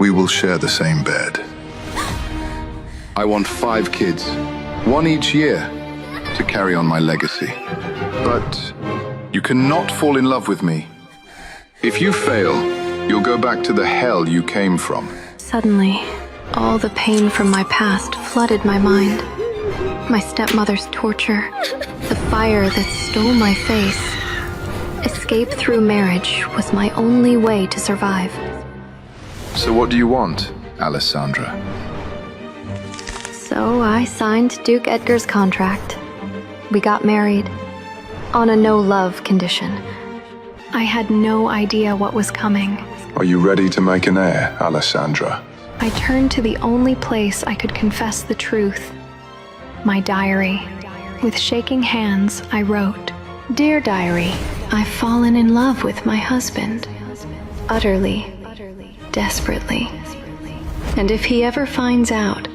We will share the same bed. I want 5 kids, 1 each year, to carry on my legacy. But you cannot fall in love with me. If you fail, you'll go back to the hell you came from. Suddenly, all the pain from my past flooded my mind. My stepmother's torture, the fire that stole my face. Escape through marriage was my only way to survive. So what do you want, Alessandra? So I signed Duke Edgar's contract. We got married, on a no-love condition. I had no idea what was coming. Are you ready to make an heir, Alessandra? I turned to the only place I could confess the truth. My diary. With shaking hands, I wrote, "Dear diary, I've fallen in love with my husband. Utterly, desperately. And if he ever finds out,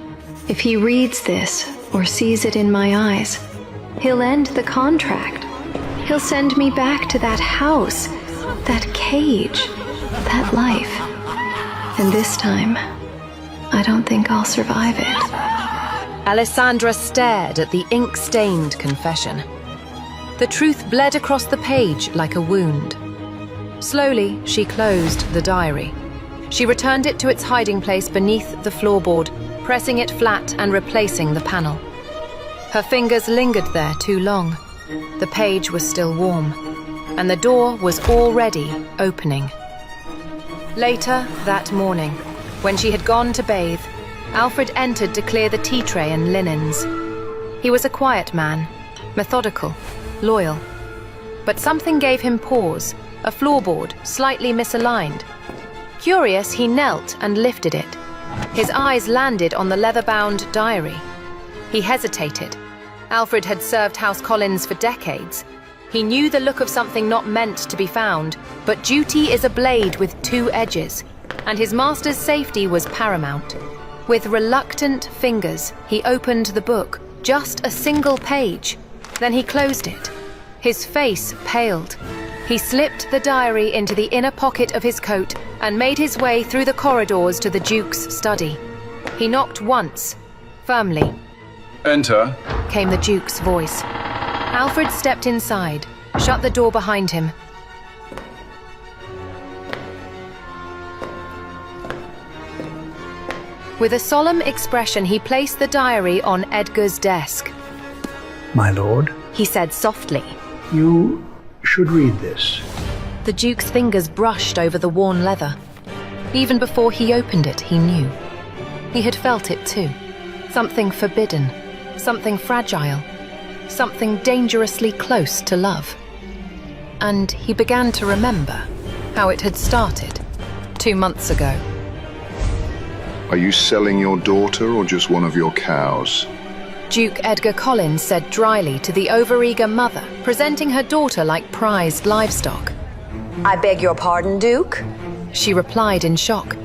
if he reads this or sees it in my eyes, he'll end the contract. He'll send me back to that house, that cage, that life. And this time, I don't think I'll survive it." Alessandra stared at the ink-stained confession. The truth bled across the page like a wound. Slowly, she closed the diary. She returned it to its hiding place beneath the floorboard, pressing it flat and replacing the panel. Her fingers lingered there too long. The page was still warm, and the door was already opening. Later that morning, when she had gone to bathe, Alfred entered to clear the tea tray and linens. He was a quiet man, methodical, loyal. But something gave him pause, a floorboard slightly misaligned. Curious, he knelt and lifted it. His eyes landed on the leather-bound diary. He hesitated. Alfred had served House Collins for decades. He knew the look of something not meant to be found, but duty is a blade with 2 edges, and his master's safety was paramount. With reluctant fingers, he opened the book, just a single page. Then he closed it. His face paled. He slipped the diary into the inner pocket of his coat and made his way through the corridors to the Duke's study. He knocked once, firmly. "Enter," came the Duke's voice. Alfred stepped inside, shut the door behind him. With a solemn expression, he placed the diary on Edgar's desk. "My lord," He said softly. "you should read this." The Duke's fingers brushed over the worn leather. Even before he opened it, he knew. He had felt it too. Something forbidden, something fragile, something dangerously close to love. And he began to remember how it had started 2 months ago. Are you selling your daughter or just one of your cows? Duke Edgar Collins said dryly to the overeager mother, presenting her daughter like prized livestock. "I beg your pardon, Duke?" She replied in shock,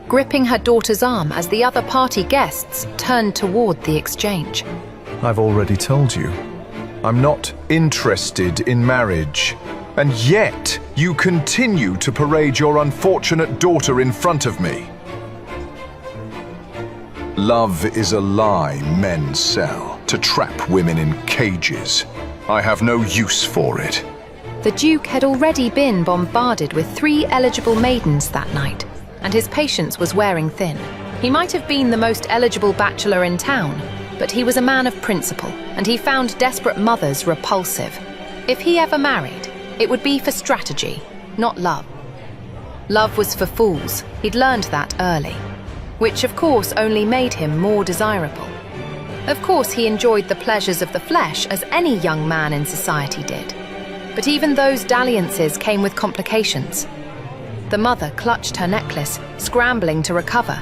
gripping her daughter's arm as the other party guests turned toward the exchange. I've already told you. I'm not interested in marriage. And yet, you continue to parade your unfortunate daughter in front of me. Love is a lie men sell to trap women in cages. I have no use for it. The Duke had already been bombarded with 3 eligible maidens that night, and his patience was wearing thin. He might have been the most eligible bachelor in town, but he was a man of principle, and he found desperate mothers repulsive. If he ever married, it would be for strategy, not love. Love was for fools. He'd learned that early, which of course only made him more desirable. Of course, he enjoyed the pleasures of the flesh as any young man in society did. But even those dalliances came with complications. The mother clutched her necklace, scrambling to recover.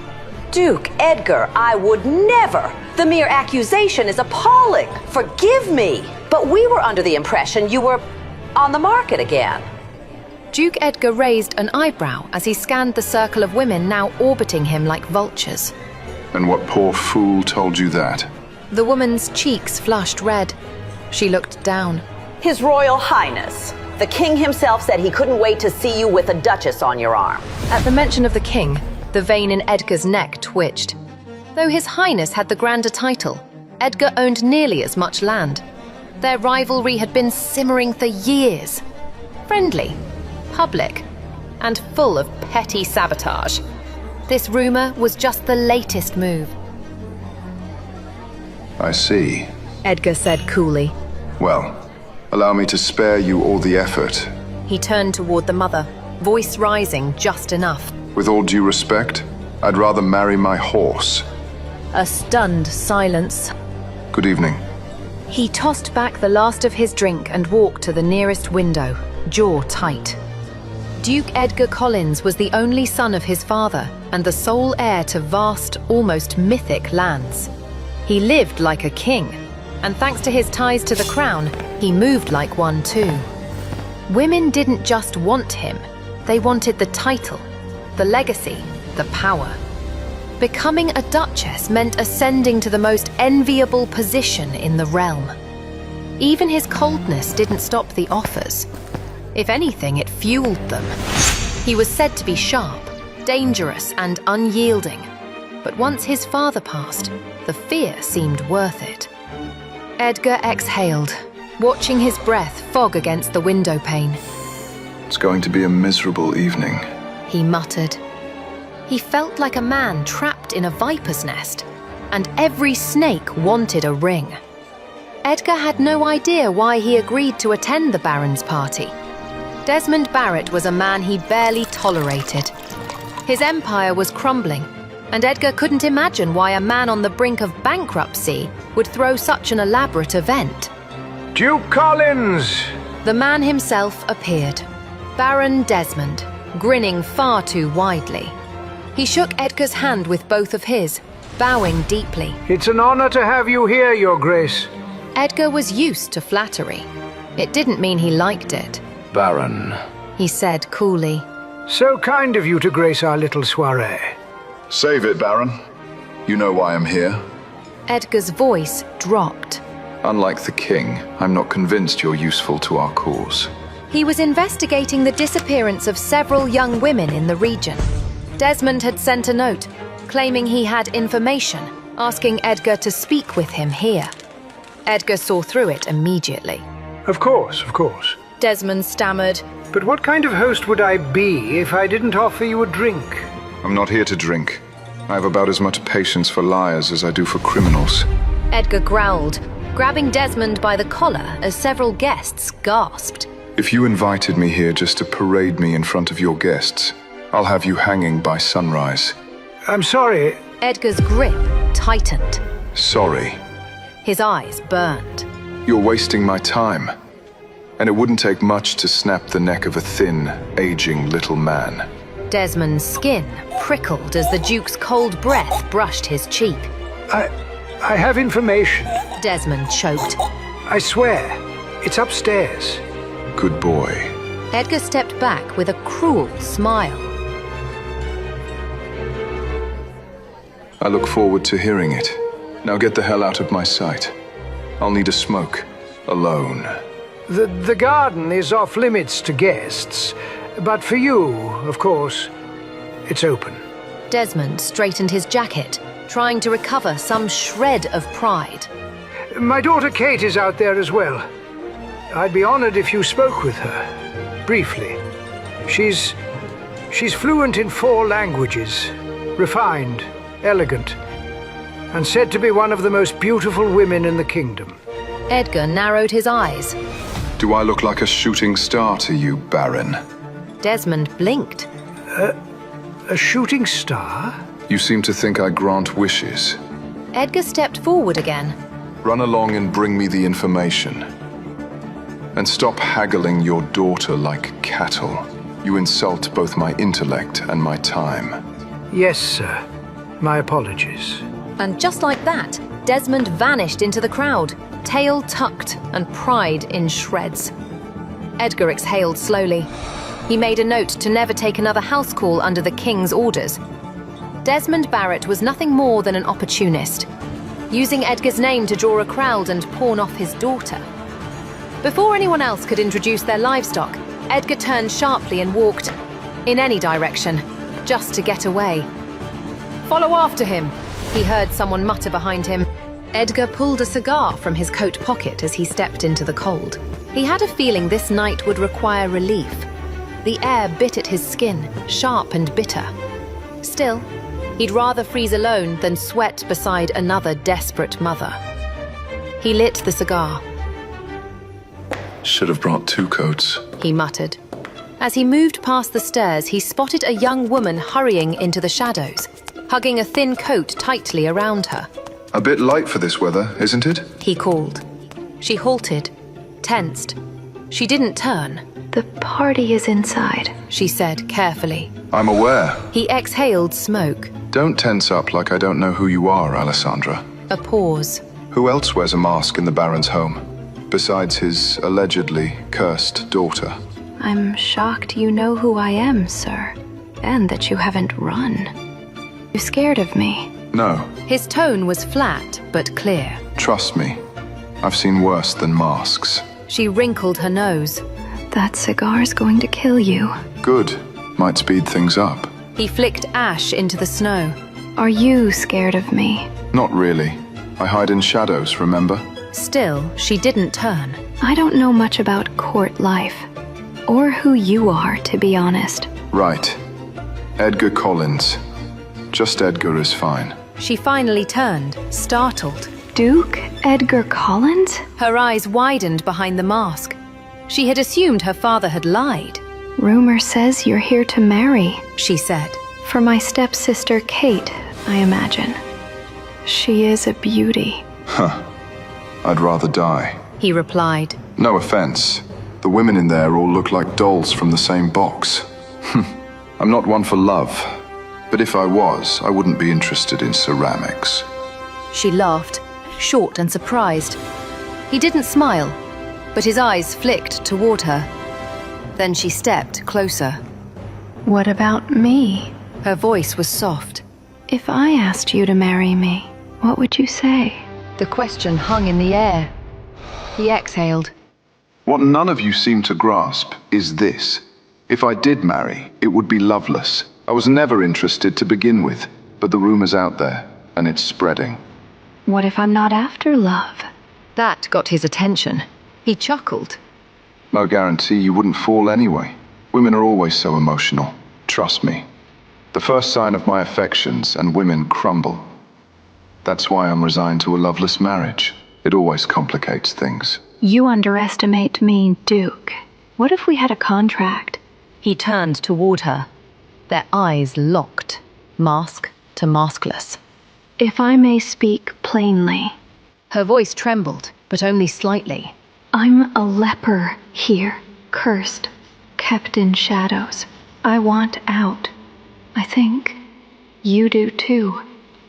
"Duke Edgar, I would never! The mere accusation is appalling! Forgive me! But we were under the impression you were on the market again." Duke Edgar raised an eyebrow as he scanned the circle of women now orbiting him like vultures. And what poor fool told you that? The woman's cheeks flushed red. She looked down. "His Royal Highness. The king himself said he couldn't wait to see you with a duchess on your arm." At the mention of the king, The vein in Edgar's neck twitched. Though His Highness had the grander title, Edgar owned nearly as much land. Their rivalry had been simmering for years. Friendly, public, and full of petty sabotage. This rumor was just the latest move. I see. Edgar said coolly. Well, allow me to spare you all the effort. He turned toward the mother, voice rising just enough. With all due respect, I'd rather marry my horse. A stunned silence. Good evening. He tossed back the last of his drink and walked to the nearest window, jaw tight. Duke Edgar Collins was the only son of his father and the sole heir to vast, almost mythic lands. He lived like a king, and thanks to his ties to the crown, he moved like one too. Women didn't just want him, they wanted the title, the legacy, the power. Becoming a duchess meant ascending to the most enviable position in the realm. Even his coldness didn't stop the offers. If anything, it fueled them. He was said to be sharp, dangerous, and unyielding. But once his father passed, the fear seemed worth it. Edgar exhaled, watching his breath fog against the window pane. It's going to be a miserable evening. He muttered. He felt like a man trapped in a viper's nest, and every snake wanted a ring. Edgar had no idea why he agreed to attend the Baron's party. Desmond Barrett was a man he barely tolerated. His empire was crumbling, and Edgar couldn't imagine why a man on the brink of bankruptcy would throw such an elaborate event. Duke Collins! The man himself appeared, Baron Desmond, grinning far too widely. He shook Edgar's hand with both of his, bowing deeply. It's an honor to have you here, Your Grace. Edgar was used to flattery. It didn't mean he liked it. Baron. He said coolly. So kind of you to grace our little soiree. Save it, Baron. You know why I'm here. Edgar's voice dropped. Unlike the king, I'm not convinced you're useful to our cause. He was investigating the disappearance of several young women in the region. Desmond had sent a note, claiming he had information, asking Edgar to speak with him here. Edgar saw through it immediately. Of course, of course. Desmond stammered. But what kind of host would I be if I didn't offer you a drink? I'm not here to drink. I have about as much patience for liars as I do for criminals. Edgar growled, grabbing Desmond by the collar as several guests gasped. If you invited me here just to parade me in front of your guests, I'll have you hanging by sunrise. I'm sorry. Edgar's grip tightened. Sorry. His eyes burned. You're wasting my time. And it wouldn't take much to snap the neck of a thin, aging little man. Desmond's skin prickled as the Duke's cold breath brushed his cheek. I have information. Desmond choked. I swear. It's upstairs. Good boy. Edgar stepped back with a cruel smile. I look forward to hearing it. Now get the hell out of my sight. I'll need a smoke. Alone. The garden is off limits to guests, but for you, of course, it's open. Desmond straightened his jacket, trying to recover some shred of pride. My daughter Kate is out there as well. I'd be honored if you spoke with her, briefly. She's fluent in 4 languages, refined, elegant, and said to be one of the most beautiful women in the kingdom. Edgar narrowed his eyes. Do I look like a shooting star to you, Baron? Desmond blinked. A shooting star? You seem to think I grant wishes. Edgar stepped forward again. Run along and bring me the information. And stop haggling your daughter like cattle. You insult both my intellect and my time. Yes, sir. My apologies. And just like that, Desmond vanished into the crowd, tail tucked and pride in shreds. Edgar exhaled slowly. He made a note to never take another house call under the king's orders. Desmond Barrett was nothing more than an opportunist, using Edgar's name to draw a crowd and pawn off his daughter. Before anyone else could introduce their livestock, Edgar turned sharply and walked in any direction, just to get away. "Follow after him," he heard someone mutter behind him. Edgar pulled a cigar from his coat pocket as he stepped into the cold. He had a feeling this night would require relief. The air bit at his skin, sharp and bitter. Still, he'd rather freeze alone than sweat beside another desperate mother. He lit the cigar. Should have brought 2 coats. He muttered. As he moved past the stairs, he spotted a young woman hurrying into the shadows, hugging a thin coat tightly around her. A bit light for this weather, isn't it? He called. She halted, tensed. She didn't turn. The party is inside. She said carefully. I'm aware. He exhaled smoke. Don't tense up like I don't know who you are, Alessandra. A pause. Who else wears a mask in the Baron's home, besides his allegedly cursed daughter? I'm shocked you know who I am, sir, and that you haven't run. You scared of me? No. His tone was flat but clear. Trust me. I've seen worse than masks. She wrinkled her nose. That cigar's going to kill you. Good. Might speed things up. He flicked ash into the snow. Are you scared of me? Not really. I hide in shadows, remember? Still, she didn't turn. I don't know much about court life. Or who you are, to be honest. Right. Edgar Collins. Just Edgar is fine. She finally turned, startled. Duke Edgar Collins? Her eyes widened behind the mask. She had assumed her father had lied. Rumor says you're here to marry. She said. For my stepsister Kate, I imagine. She is a beauty. Huh. I'd rather die. He replied. No offense. The women in there all look like dolls from the same box. I'm not one for love. But if I was, I wouldn't be interested in ceramics. She laughed, short and surprised. He didn't smile, but his eyes flicked toward her. Then she stepped closer. What about me? Her voice was soft. If I asked you to marry me, what would you say? The question hung in the air. He exhaled. What none of you seem to grasp is this. If I did marry, it would be loveless. I was never interested to begin with, but the rumor's out there, and it's spreading. What if I'm not after love? That got his attention. He chuckled. No guarantee you wouldn't fall anyway. Women are always so emotional. Trust me. The first sign of my affections, and women crumble. That's why I'm resigned to a loveless marriage. It always complicates things. You underestimate me, Duke. What if we had a contract? He turned toward her. Their eyes locked, mask to maskless. If I may speak plainly. Her voice trembled, but only slightly. I'm a leper here, cursed, kept in shadows. I want out. I think you do too.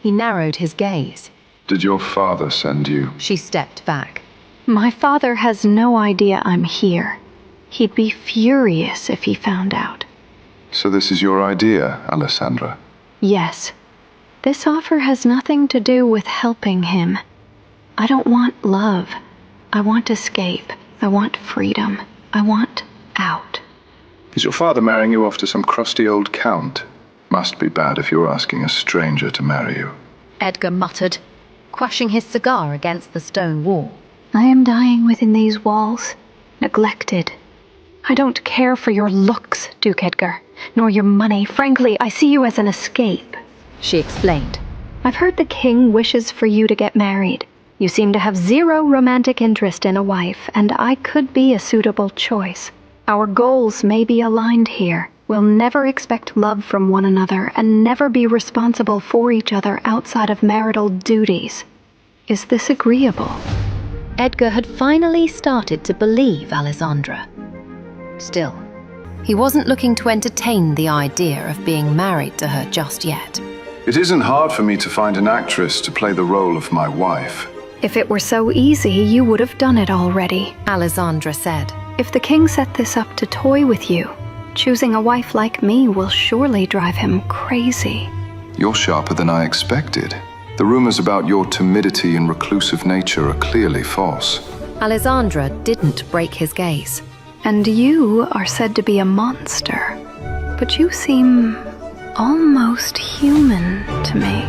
He narrowed his gaze. Did your father send you? She stepped back. My father has no idea I'm here. He'd be furious if he found out. So this is your idea, Alessandra? Yes. This offer has nothing to do with helping him. I don't want love. I want escape. I want freedom. I want out. Is your father marrying you off to some crusty old count? Must be bad if you're asking a stranger to marry you. Edgar muttered, crushing his cigar against the stone wall. I am dying within these walls, neglected. I don't care for your looks, Duke Edgar, nor your money. Frankly, I see you as an escape. She explained. I've heard the king wishes for you to get married. You seem to have zero romantic interest in a wife, and I could be a suitable choice. Our goals may be aligned here. We'll never expect love from one another and never be responsible for each other outside of marital duties. Is this agreeable? Edgar had finally started to believe Alessandra. Still, he wasn't looking to entertain the idea of being married to her just yet. It isn't hard for me to find an actress to play the role of my wife. If it were so easy, you would have done it already, Alessandra said. If the king set this up to toy with you, choosing a wife like me will surely drive him crazy. You're sharper than I expected. The rumors about your timidity and reclusive nature are clearly false. Alessandra didn't break his gaze. And you are said to be a monster. But you seem almost human to me.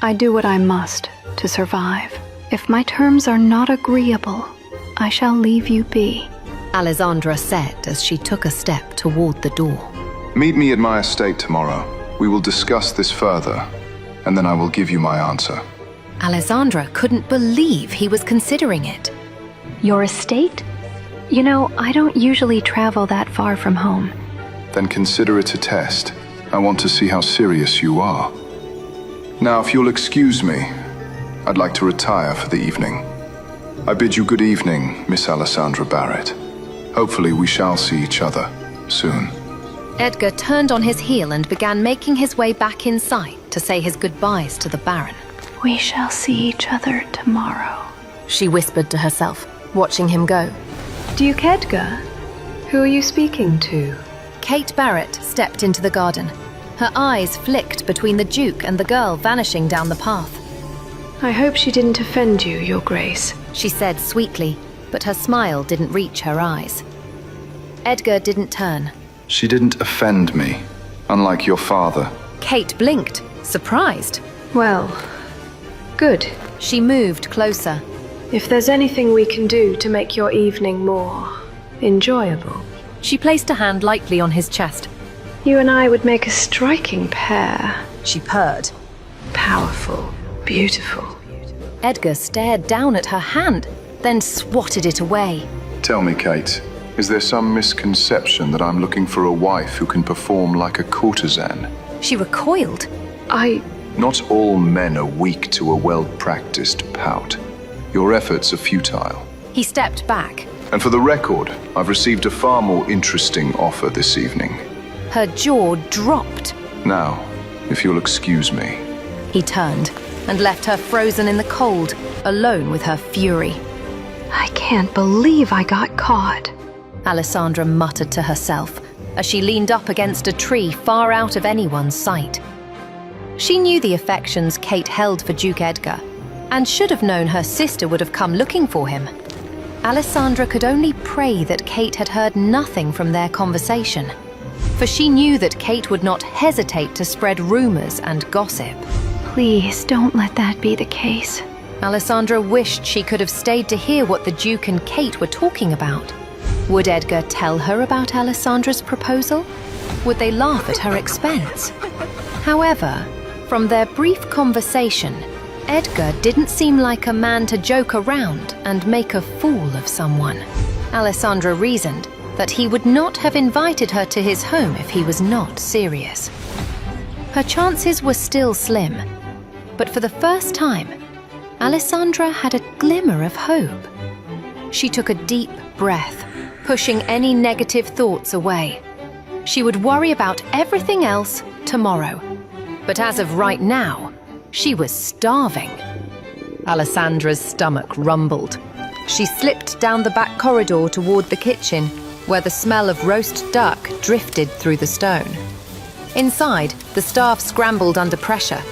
I do what I must to survive. If my terms are not agreeable, I shall leave you be. Alessandra said as she took a step toward the door. Meet me at my estate tomorrow. We will discuss this further, and then I will give you my answer. Alessandra couldn't believe he was considering it. Your estate? You know, I don't usually travel that far from home. Then consider it a test. I want to see how serious you are. Now, if you'll excuse me, I'd like to retire for the evening. I bid you good evening, Miss Alessandra Barrett. Hopefully we shall see each other soon. Edgar turned on his heel and began making his way back inside to say his goodbyes to the Baron. We shall see each other tomorrow, She whispered to herself, watching him go. Duke Edgar, who are you speaking to? Kate Barrett stepped into the garden. Her eyes flicked between the Duke and the girl vanishing down the path. I hope she didn't offend you, Your Grace. She said sweetly, but her smile didn't reach her eyes. Edgar didn't turn. She didn't offend me, unlike your father. Kate blinked, surprised. Well, good. She moved closer. If there's anything we can do to make your evening more enjoyable. She placed a hand lightly on his chest. You and I would make a striking pair. She purred. Powerful, beautiful. Edgar stared down at her hand, then swatted it away. Tell me, Kate, is there some misconception that I'm looking for a wife who can perform like a courtesan? She recoiled. Not all men are weak to a well-practiced pout. Your efforts are futile. He stepped back. And for the record, I've received a far more interesting offer this evening. Her jaw dropped. Now, if you'll excuse me. He turned and left her frozen in the cold, alone with her fury. I can't believe I got caught. Alessandra muttered to herself as she leaned up against a tree far out of anyone's sight. She knew the affections Kate held for Duke Edgar, and should have known her sister would have come looking for him. Alessandra could only pray that Kate had heard nothing from their conversation, for she knew that Kate would not hesitate to spread rumors and gossip. Please don't let that be the case. Alessandra wished she could have stayed to hear what the Duke and Kate were talking about. Would Edgar tell her about Alessandra's proposal? Would they laugh at her expense? However, from their brief conversation, Edgar didn't seem like a man to joke around and make a fool of someone. Alessandra reasoned that he would not have invited her to his home if he was not serious. Her chances were still slim, but for the first time, Alessandra had a glimmer of hope. She took a deep breath, pushing any negative thoughts away. She would worry about everything else tomorrow. But as of right now, she was starving. Alessandra's stomach rumbled. She slipped down the back corridor toward the kitchen, where the smell of roast duck drifted through the stone. Inside, the staff scrambled under pressure,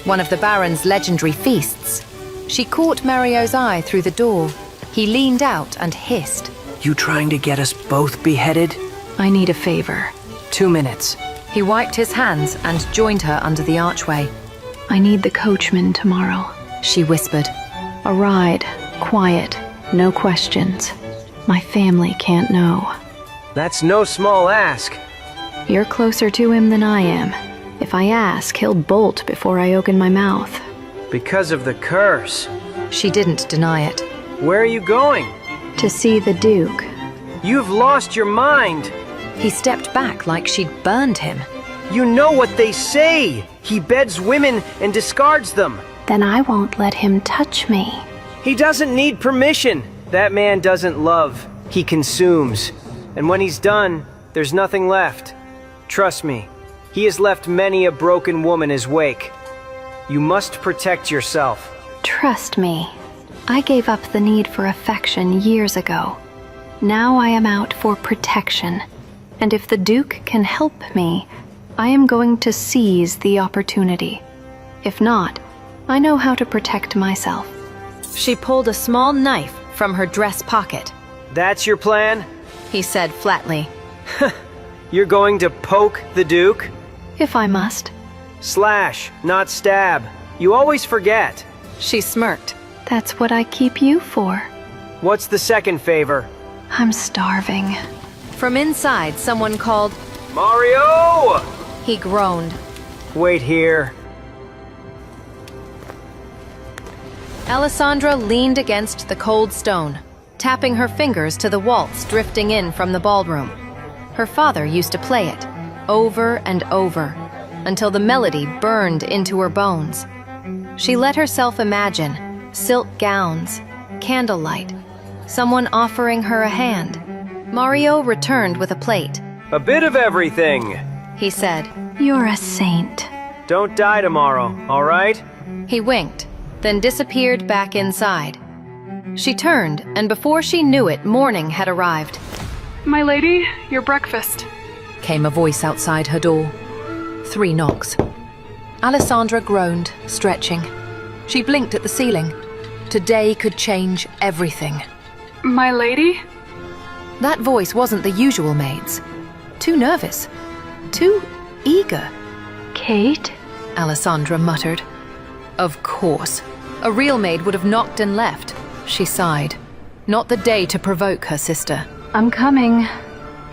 one of the Baron's legendary feasts. She caught Mario's eye through the door. He leaned out and hissed. You trying to get us both beheaded? I need a favor. 2 minutes. He wiped his hands and joined her under the archway. I need the coachman tomorrow. She whispered. A ride, quiet, no questions. My family can't know. That's no small ask. You're closer to him than I am. If I ask, he'll bolt before I open my mouth. Because of the curse. She didn't deny it. Where are you going? To see the Duke. You've lost your mind. He stepped back like she'd burned him. You know what they say. He beds women and discards them. Then I won't let him touch me. He doesn't need permission. That man doesn't love. He consumes. And when he's done, there's nothing left. Trust me, he has left many a broken woman his wake. You must protect yourself. Trust me. I gave up the need for affection years ago. Now I am out for protection. And if the Duke can help me, I am going to seize the opportunity. If not, I know how to protect myself. She pulled a small knife from her dress pocket. That's your plan? He said flatly. You're going to poke the Duke? if I must. Slash, not stab. You always forget. She smirked. That's what I keep you for. What's the second favor? I'm starving. From inside, someone called. Mario! He groaned. Wait here. Alessandra leaned against the cold stone, tapping her fingers to the waltz drifting in from the ballroom. Her father used to play it, over and over, until the melody burned into her bones. She let herself imagine silk gowns, candlelight, someone offering her a hand. Mario returned with a plate. A bit of everything. He said. You're a saint. Don't die tomorrow, all right? He winked, then disappeared back inside. She turned, and before she knew it, morning had arrived. My lady, your breakfast. Came a voice outside her door. 3 knocks. Alessandra groaned, stretching. She blinked at the ceiling. Today could change everything. My lady? That voice wasn't the usual maid's. Too nervous. Too eager. Kate? Alessandra muttered. Of course. A real maid would have knocked and left. She sighed. Not the day to provoke her sister. I'm coming.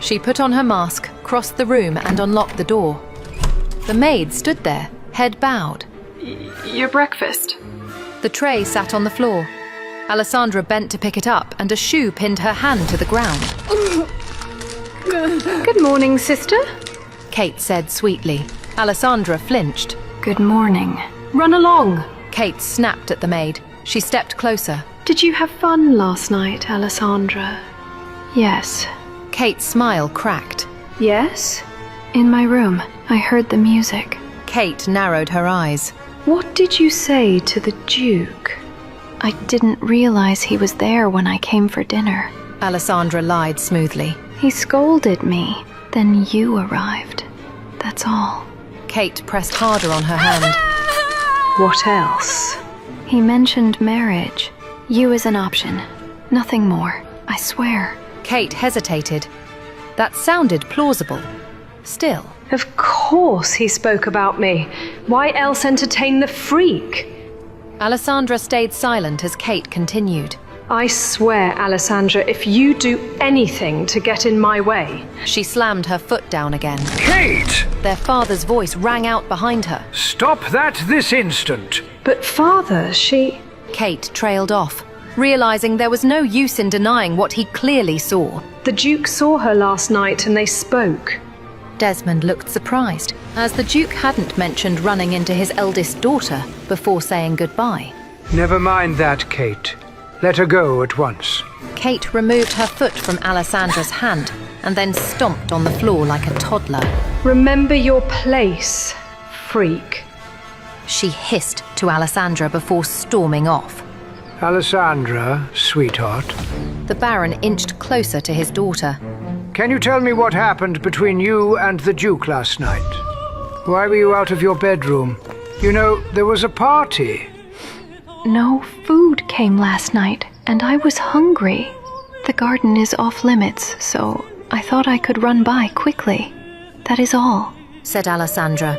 She put on her mask, crossed the room, and unlocked the door. The maid stood there, head bowed. Your breakfast. The tray sat on the floor. Alessandra bent to pick it up, and a shoe pinned her hand to the ground. Good morning, sister. Kate said sweetly. Alessandra flinched. Good morning. Run along. Kate snapped at the maid. She stepped closer. Did you have fun last night, Alessandra? Yes. Kate's smile cracked. Yes? In my room, I heard the music. Kate narrowed her eyes. What did you say to the Duke? I didn't realize he was there when I came for dinner. Alessandra lied smoothly. He scolded me. Then you arrived. That's all. Kate pressed harder on her hand. What else? He mentioned marriage. You as an option. Nothing more. I swear. Kate hesitated. That sounded plausible. Still. Of course he spoke about me. Why else entertain the freak? Alessandra stayed silent as Kate continued. I swear, Alessandra, if you do anything to get in my way... She slammed her foot down again. Kate! Their father's voice rang out behind her. Stop that this instant! But father, she... Kate trailed off, realizing there was no use in denying what he clearly saw. The Duke saw her last night and they spoke. Desmond looked surprised, as the Duke hadn't mentioned running into his eldest daughter before saying goodbye. Never mind that, Kate. Let her go at once. Kate removed her foot from Alessandra's hand and then stomped on the floor like a toddler. Remember your place, freak. She hissed to Alessandra before storming off. Alessandra, sweetheart. The Baron inched closer to his daughter. Can you tell me what happened between you and the Duke last night? Why were you out of your bedroom? You know, there was a party. No food came last night, and I was hungry. The garden is off limits, so I thought I could run by quickly. That is all, said Alessandra.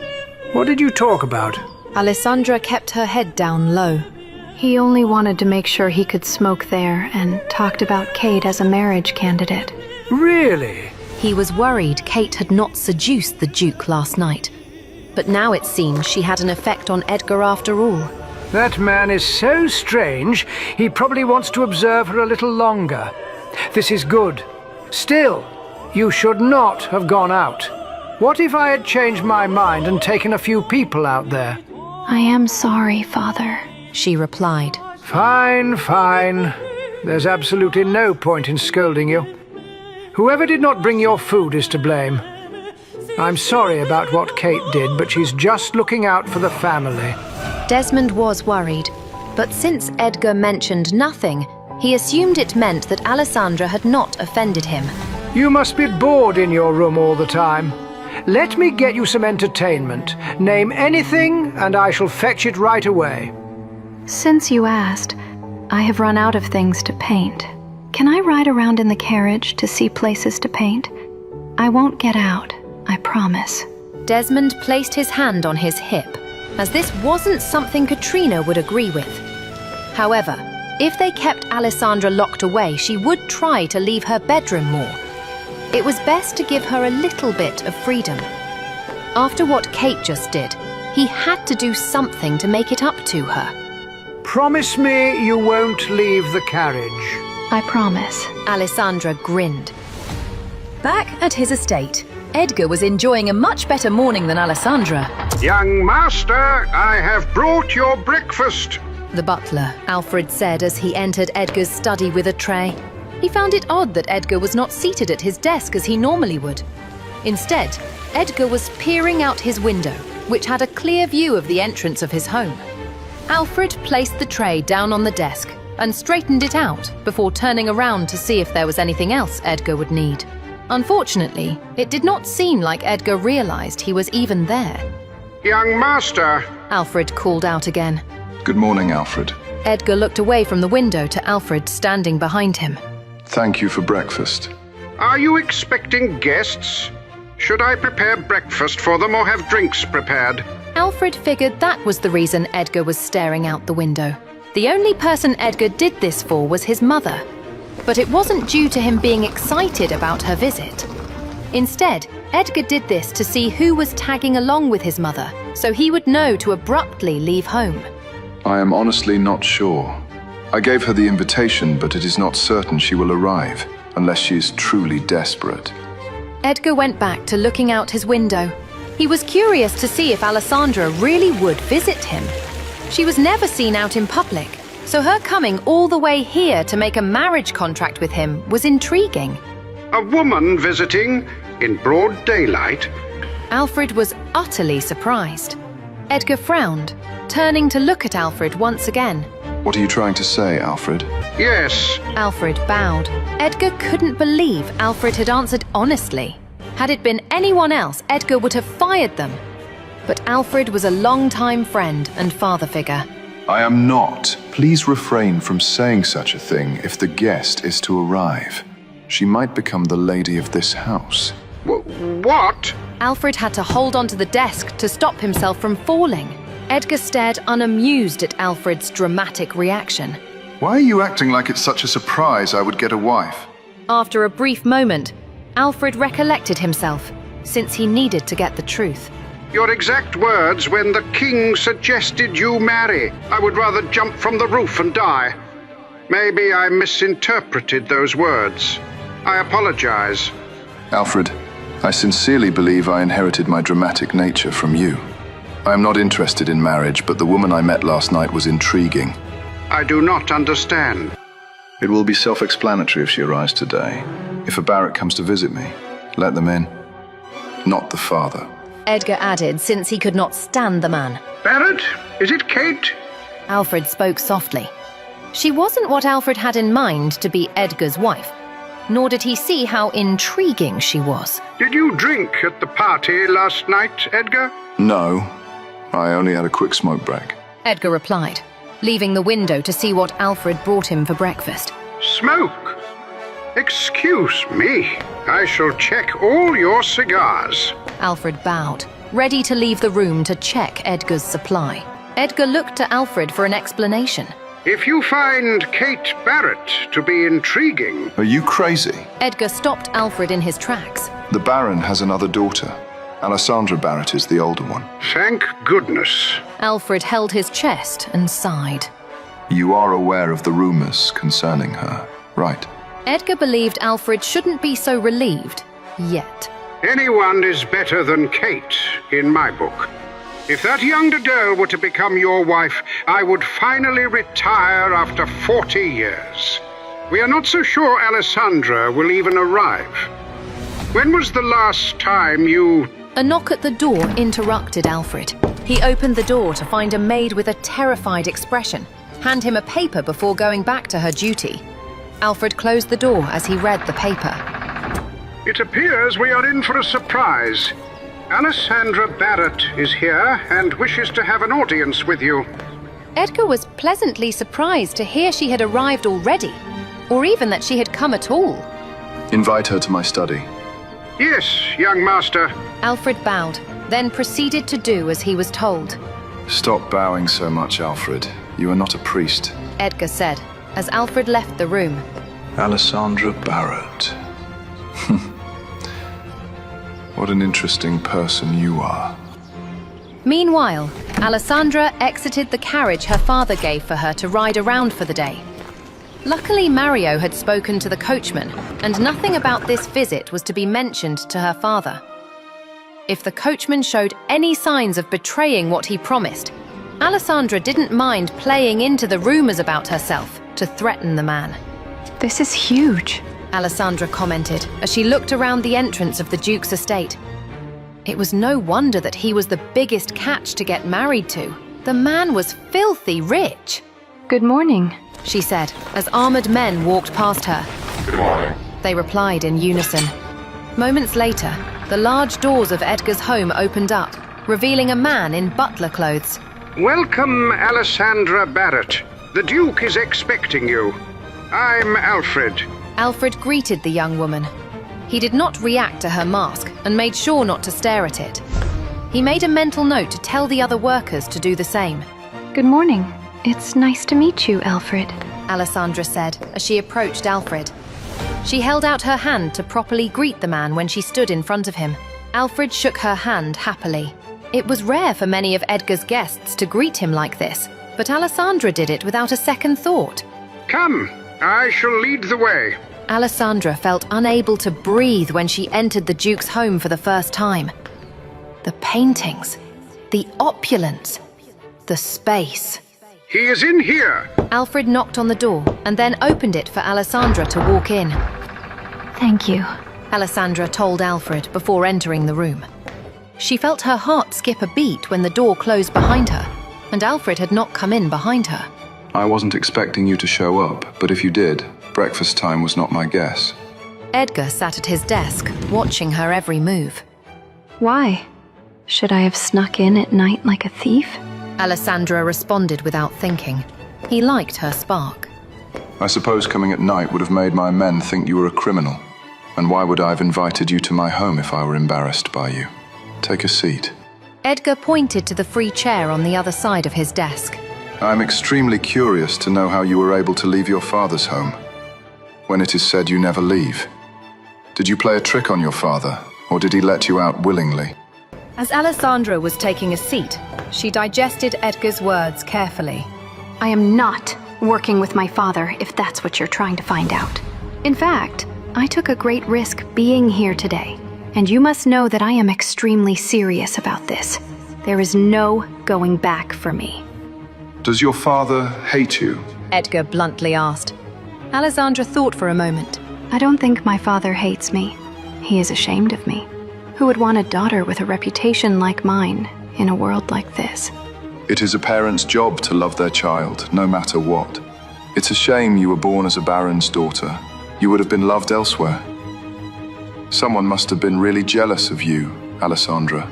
What did you talk about? Alessandra kept her head down low. He only wanted to make sure he could smoke there and talked about Kate as a marriage candidate. Really? He was worried Kate had not seduced the Duke last night. But now it seemed she had an effect on Edgar after all. That man is so strange, he probably wants to observe her a little longer. This is good. Still, you should not have gone out. What if I had changed my mind and taken a few people out there? I am sorry, Father, she replied. Fine, fine. There's absolutely no point in scolding you. Whoever did not bring your food is to blame. I'm sorry about what Kate did, but she's just looking out for the family. Desmond was worried, but since Edgar mentioned nothing, he assumed it meant that Alessandra had not offended him. You must be bored in your room all the time. Let me get you some entertainment. Name anything, and I shall fetch it right away. Since you asked, I have run out of things to paint. Can I ride around in the carriage to see places to paint? I won't get out, I promise. Desmond placed his hand on his hip, as this wasn't something Katrina would agree with. However, if they kept Alessandra locked away, she would try to leave her bedroom more. It was best to give her a little bit of freedom. After what Kate just did, he had to do something to make it up to her. Promise me you won't leave the carriage. I promise. Alessandra grinned. Back at his estate, Edgar was enjoying a much better morning than Alessandra. Young master, I have brought your breakfast. The butler, Alfred, said as he entered Edgar's study with a tray. He found it odd that Edgar was not seated at his desk as he normally would. Instead, Edgar was peering out his window, which had a clear view of the entrance of his home. Alfred placed the tray down on the desk and straightened it out before turning around to see if there was anything else Edgar would need. Unfortunately, it did not seem like Edgar realized he was even there. Young master, Alfred called out again. Good morning, Alfred. Edgar looked away from the window to Alfred standing behind him. Thank you for breakfast. are you expecting guests? Should I prepare breakfast for them or have drinks prepared? Alfred figured that was the reason Edgar was staring out the window. The only person Edgar did this for was his mother. But it wasn't due to him being excited about her visit. Instead, Edgar did this to see who was tagging along with his mother, so he would know to abruptly leave home. I am honestly not sure. I gave her the invitation, but it is not certain she will arrive, unless she is truly desperate. Edgar went back to looking out his window. He was curious to see if Alessandra really would visit him. She was never seen out in public, so her coming all the way here to make a marriage contract with him was intriguing. A woman visiting in broad daylight? Alfred was utterly surprised. Edgar frowned, turning to look at Alfred once again. What are you trying to say, Alfred? Yes. Alfred bowed. Edgar couldn't believe Alfred had answered honestly. Had it been anyone else, Edgar would have fired them. But Alfred was a long-time friend and father figure. I am not. Please refrain from saying such a thing if the guest is to arrive. She might become the lady of this house. What? Alfred had to hold onto the desk to stop himself from falling. Edgar stared unamused at Alfred's dramatic reaction. Why are you acting like it's such a surprise I would get a wife? After a brief moment, Alfred recollected himself, since he needed to get the truth. Your exact words when the king suggested you marry. I would rather jump from the roof and die. Maybe I misinterpreted those words. I apologize. Alfred, I sincerely believe I inherited my dramatic nature from you. I am not interested in marriage, but the woman I met last night was intriguing. I do not understand. It will be self-explanatory if she arrives today. If a Barrett comes to visit me, let them in. Not the father. Edgar added, since he could not stand the man. Barrett? Is it Kate? Alfred spoke softly. She wasn't what Alfred had in mind to be Edgar's wife, nor did he see how intriguing she was. Did you drink at the party last night, Edgar? No, I only had a quick smoke break. Edgar replied, leaving the window to see what Alfred brought him for breakfast. Smoke? Excuse me. I shall check all your cigars. Alfred bowed, ready to leave the room to check Edgar's supply. Edgar looked to Alfred for an explanation. If you find Kate Barrett to be intriguing... Are you crazy? Edgar stopped Alfred in his tracks. The Baron has another daughter. Alessandra Barrett is the older one. Thank goodness. Alfred held his chest and sighed. You are aware of the rumors concerning her, right? Edgar believed Alfred shouldn't be so relieved, yet. Anyone is better than Kate, in my book. If that younger girl were to become your wife, I would finally retire after 40 years. We are not so sure Alessandra will even arrive. When was the last time you... A knock at the door interrupted Alfred. He opened the door to find a maid with a terrified expression, hand him a paper before going back to her duty. Alfred closed the door as he read the paper. It appears we are in for a surprise. Alessandra Barrett is here and wishes to have an audience with you. Edgar was pleasantly surprised to hear she had arrived already, or even that she had come at all. Invite her to my study. Yes, young master. Alfred bowed. then proceeded to do as he was told. Stop bowing so much, Alfred. You are not a priest. Edgar said, as Alfred left the room. Alessandra Barrett. What an interesting person you are. Meanwhile, Alessandra exited the carriage her father gave for her to ride around for the day. Luckily, Mario had spoken to the coachman, and nothing about this visit was to be mentioned to her father. If the coachman showed any signs of betraying what he promised, Alessandra didn't mind playing into the rumors about herself to threaten the man. This is huge, Alessandra commented as she looked around the entrance of the Duke's estate. It was no wonder that he was the biggest catch to get married to. The man was filthy rich. Good morning, she said as armored men walked past her. Good morning. They replied in unison. Moments later, the large doors of Edgar's home opened up, revealing a man in butler clothes. Welcome, Alessandra Barrett. The Duke is expecting you. I'm Alfred. Alfred greeted the young woman. He did not react to her mask and made sure not to stare at it. He made a mental note to tell the other workers to do the same. Good morning. It's nice to meet you, Alfred, Alessandra said as she approached Alfred. She held out her hand to properly greet the man when she stood in front of him. Alfred shook her hand happily. It was rare for many of Edgar's guests to greet him like this, but Alessandra did it without a second thought. Come, I shall lead the way. Alessandra felt unable to breathe when she entered the Duke's home for the first time. The paintings, the opulence, the space. He is in here. Alfred knocked on the door and then opened it for Alessandra to walk in. Thank you, Alessandra told Alfred before entering the room. She felt her heart skip a beat when the door closed behind her, and Alfred had not come in behind her. I wasn't expecting you to show up, but if you did, breakfast time was not my guess. Edgar sat at his desk, watching her every move. Why? Should I have snuck in at night like a thief? Alessandra responded without thinking. He liked her spark. I suppose coming at night would have made my men think you were a criminal. And why would I have invited you to my home if I were embarrassed by you? Take a seat. Edgar pointed to the free chair on the other side of his desk. I'm extremely curious to know how you were able to leave your father's home, when it is said you never leave. Did you play a trick on your father, or did he let you out willingly? As Alessandra was taking a seat, she digested Edgar's words carefully. I am not working with my father, if that's what you're trying to find out. In fact, I took a great risk being here today, and you must know that I am extremely serious about this. There is no going back for me. Does your father hate you? Edgar bluntly asked. Alessandra thought for a moment. I don't think my father hates me. He is ashamed of me. Who would want a daughter with a reputation like mine in a world like this? It is a parent's job to love their child, no matter what. It's a shame you were born as a baron's daughter. You would have been loved elsewhere. Someone must have been really jealous of you, Alessandra.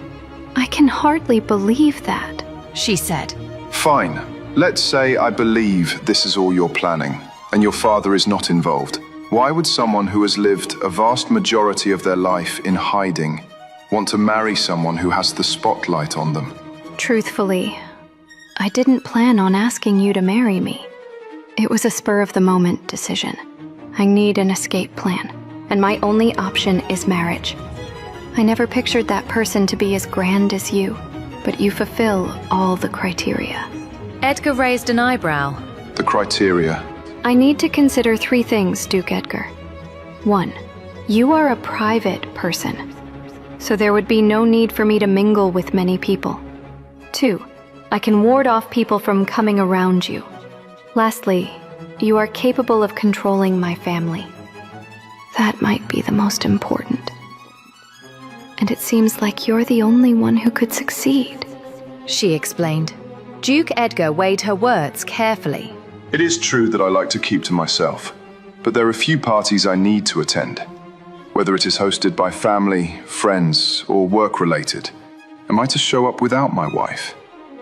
I can hardly believe that, she said. Fine. Let's say I believe this is all you're planning, and your father is not involved. Why would someone who has lived a vast majority of their life in hiding want to marry someone who has the spotlight on them? Truthfully, I didn't plan on asking you to marry me. It was a spur-of-the-moment decision. I need an escape plan, and my only option is marriage. I never pictured that person to be as grand as you, but you fulfill all the criteria. Edgar raised an eyebrow. The criteria? I need to consider 3 things, Duke Edgar. 1, you are a private person, so there would be no need for me to mingle with many people. 2, I can ward off people from coming around you. Lastly, you are capable of controlling my family. That might be the most important. And it seems like you're the only one who could succeed, she explained. Duke Edgar weighed her words carefully. It is true that I like to keep to myself, but there are few parties I need to attend. Whether it is hosted by family, friends, or work-related, am I to show up without my wife?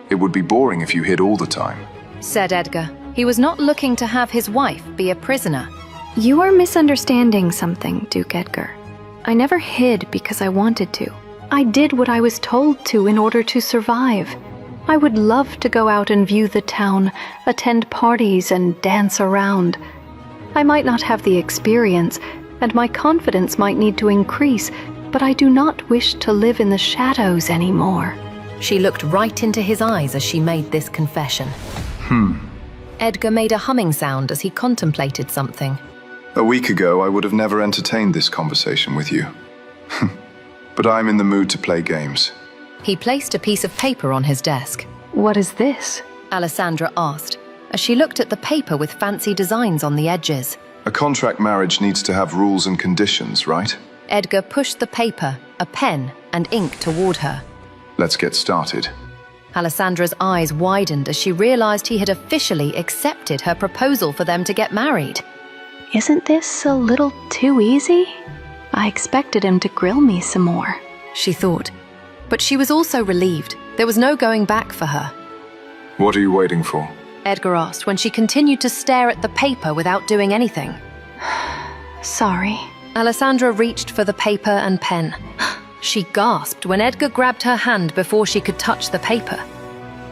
It would be boring if you hid all the time, said Edgar. He was not looking to have his wife be a prisoner. You are misunderstanding something, Duke Edgar. I never hid because I wanted to. I did what I was told to in order to survive. I would love to go out and view the town, attend parties, and dance around. I might not have the experience, and my confidence might need to increase, but I do not wish to live in the shadows anymore. She looked right into his eyes as she made this confession. Edgar made a humming sound as he contemplated something. A week ago, I would have never entertained this conversation with you. But I'm in the mood to play games. He placed a piece of paper on his desk. What is this? Alessandra asked, as she looked at the paper with fancy designs on the edges. A contract marriage needs to have rules and conditions, right? Edgar pushed the paper, a pen, and ink toward her. Let's get started. Alessandra's eyes widened as she realized he had officially accepted her proposal for them to get married. Isn't this a little too easy? I expected him to grill me some more, she thought. But she was also relieved. There was no going back for her. What are you waiting for? Edgar asked when she continued to stare at the paper without doing anything. Sorry. Alessandra reached for the paper and pen. She gasped when Edgar grabbed her hand before she could touch the paper.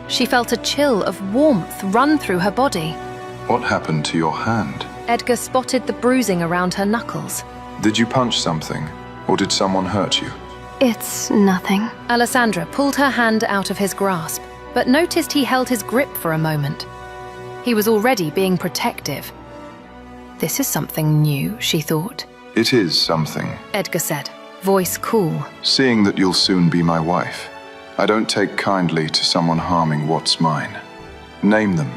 She felt a chill of warmth run through her body. What happened to your hand? Edgar spotted the bruising around her knuckles. Did you punch something, or did someone hurt you? It's nothing. Alessandra pulled her hand out of his grasp, but noticed he held his grip for a moment. He was already being protective. This is something new, she thought. It is something, Edgar said, voice cool. Seeing that you'll soon be my wife, I don't take kindly to someone harming what's mine. Name them,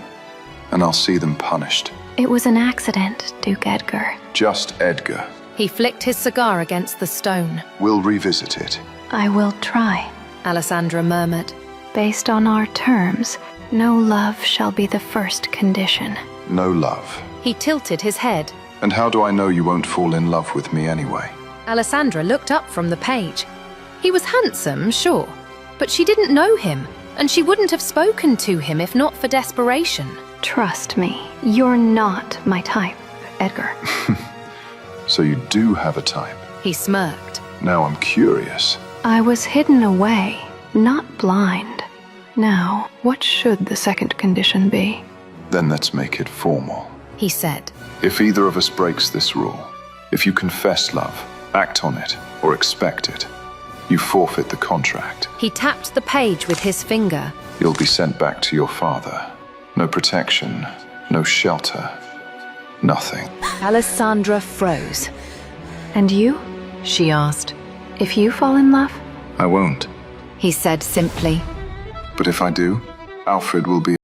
and I'll see them punished. It was an accident, Duke Edgar. Just Edgar. He flicked his cigar against the stone. We'll revisit it. I will try, Alessandra murmured. Based on our terms, no love shall be the first condition. No love. He tilted his head. And how do I know you won't fall in love with me anyway? Alessandra looked up from the page. He was handsome, sure, but she didn't know him, and she wouldn't have spoken to him if not for desperation. Trust me, you're not my type, Edgar. So you do have a type. He smirked. Now I'm curious. I was hidden away, not blind. Now, what should the second condition be? Then let's make it formal. He said. If either of us breaks this rule, if you confess love, act on it, or expect it, you forfeit the contract. He tapped the page with his finger. You'll be sent back to your father. No protection, no shelter, nothing. Alessandra froze. And you? She asked. If you fall in love? I won't. He said simply. But if I do, Alfred will be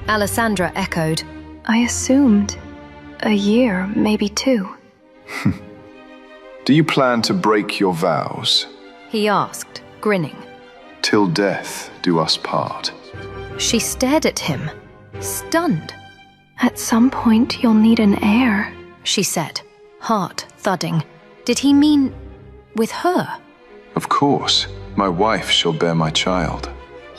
Alessandra echoed. I assumed a year, maybe 2. Do you plan to break your vows? He asked, grinning. Till death do us part. She stared at him, stunned. At some point, you'll need an heir, she said, heart thudding. Did he mean with her? Of course, my wife shall bear my child.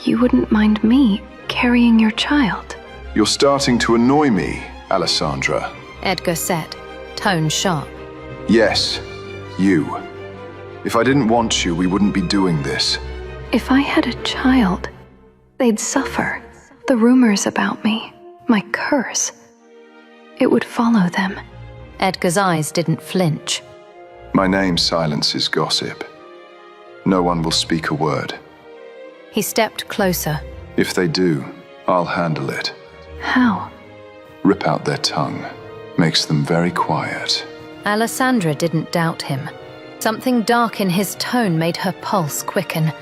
You wouldn't mind me carrying your child? You're starting to annoy me, Alessandra. Edgar said, tone sharp. Yes, you. If I didn't want you, we wouldn't be doing this. If I had a child, they'd suffer. The rumors about me, my curse, it would follow them. Edgar's eyes didn't flinch. My name silences gossip. No one will speak a word. He stepped closer. If they do, I'll handle it. How? Rip out their tongue. Makes them very quiet. Alessandra didn't doubt him. Something dark in his tone made her pulse quicken,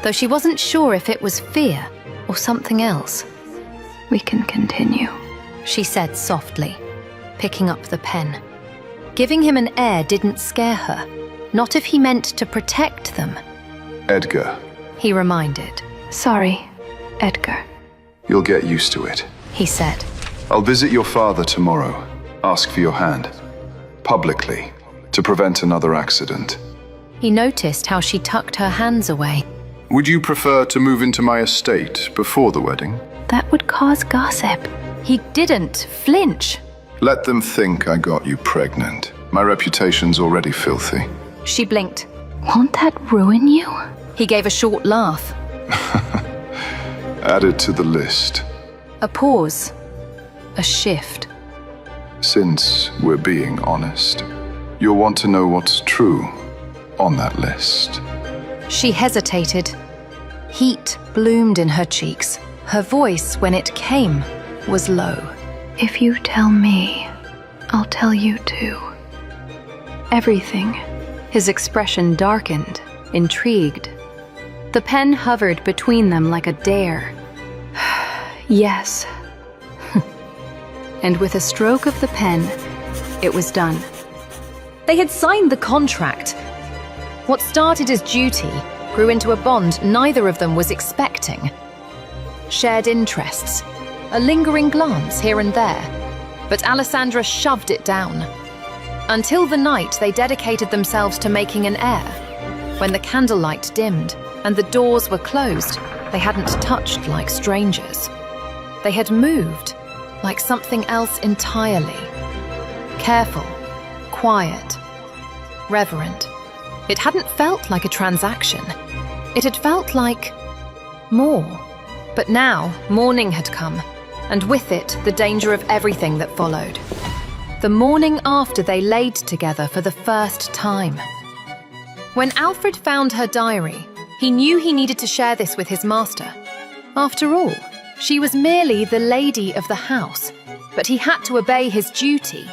though she wasn't sure if it was fear or something else. We can continue, she said softly, picking up the pen. Giving him an heir didn't scare her, not if he meant to protect them. Edgar, he reminded. Sorry, Edgar. You'll get used to it, he said. I'll visit your father tomorrow. Ask for your hand. Publicly, to prevent another accident. He noticed how she tucked her hands away. Would you prefer to move into my estate before the wedding? That would cause gossip. He didn't flinch. Let them think I got you pregnant. My reputation's already filthy. She blinked. Won't that ruin you? He gave a short laugh. Add it to the list. A pause. A shift. Since we're being honest, you'll want to know what's true on that list. She hesitated. Heat bloomed in her cheeks. Her voice, when it came, was low. If you tell me, I'll tell you too. Everything. His expression darkened, intrigued. The pen hovered between them like a dare. Yes. And with a stroke of the pen, it was done. They had signed the contract. What started as duty grew into a bond neither of them was expecting. Shared interests, a lingering glance here and there, but Alessandra shoved it down. Until the night they dedicated themselves to making an heir. When the candlelight dimmed and the doors were closed, they hadn't touched like strangers. They had moved like something else entirely. Careful, quiet, reverent. It hadn't felt like a transaction. It had felt like more. But now, morning had come, and with it, the danger of everything that followed. The morning after they laid together for the first time. When Alfred found her diary, he knew he needed to share this with his master. After all, she was merely the lady of the house, but he had to obey his duty.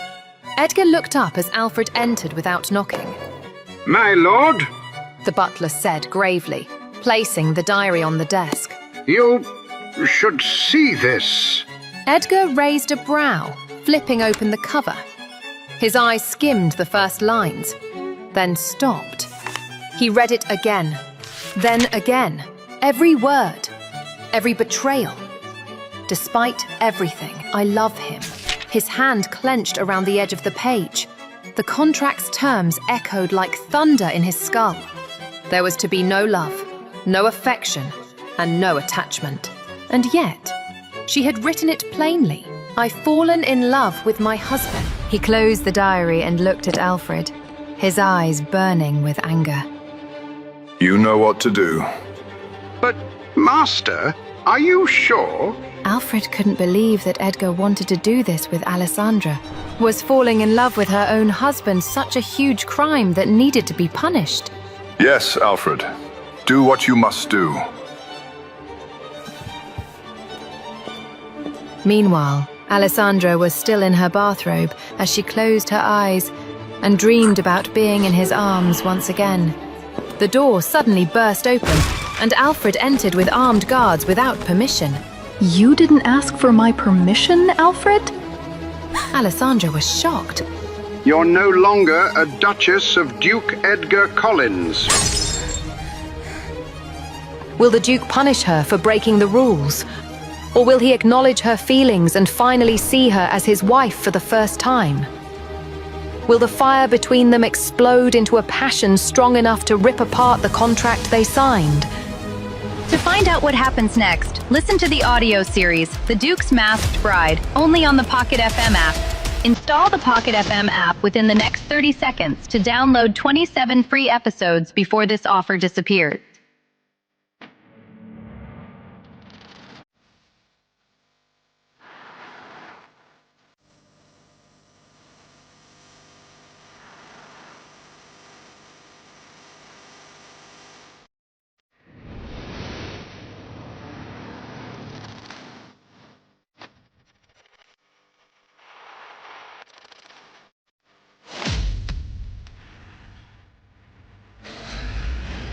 Edgar looked up as Alfred entered without knocking. My lord, the butler said gravely, placing the diary on the desk. You should see this. Edgar raised a brow, flipping open the cover. His eyes skimmed the first lines, then stopped. He read it again, then again, every word, every betrayal. Despite everything, I love him. His hand clenched around the edge of the page. The contract's terms echoed like thunder in his skull. There was to be no love, no affection, and no attachment. And yet, she had written it plainly. I've fallen in love with my husband. He closed the diary and looked at Alfred, his eyes burning with anger. You know what to do. But, Master, are you sure? Alfred couldn't believe that Edgar wanted to do this with Alessandra. Was falling in love with her own husband such a huge crime that needed to be punished? Yes, Alfred. Do what you must do. Meanwhile, Alessandra was still in her bathrobe as she closed her eyes and dreamed about being in his arms once again. The door suddenly burst open, and Alfred entered with armed guards without permission. You didn't ask for my permission, Alfred? Alessandra was shocked. You're no longer a Duchess of Duke Edgar Collins. Will the Duke punish her for breaking the rules? Or will he acknowledge her feelings and finally see her as his wife for the first time? Will the fire between them explode into a passion strong enough to rip apart the contract they signed? To find out what happens next, listen to the audio series, The Duke's Masked Bride, only on the Pocket FM app. Install the Pocket FM app within the next 30 seconds to download 27 free episodes before this offer disappears.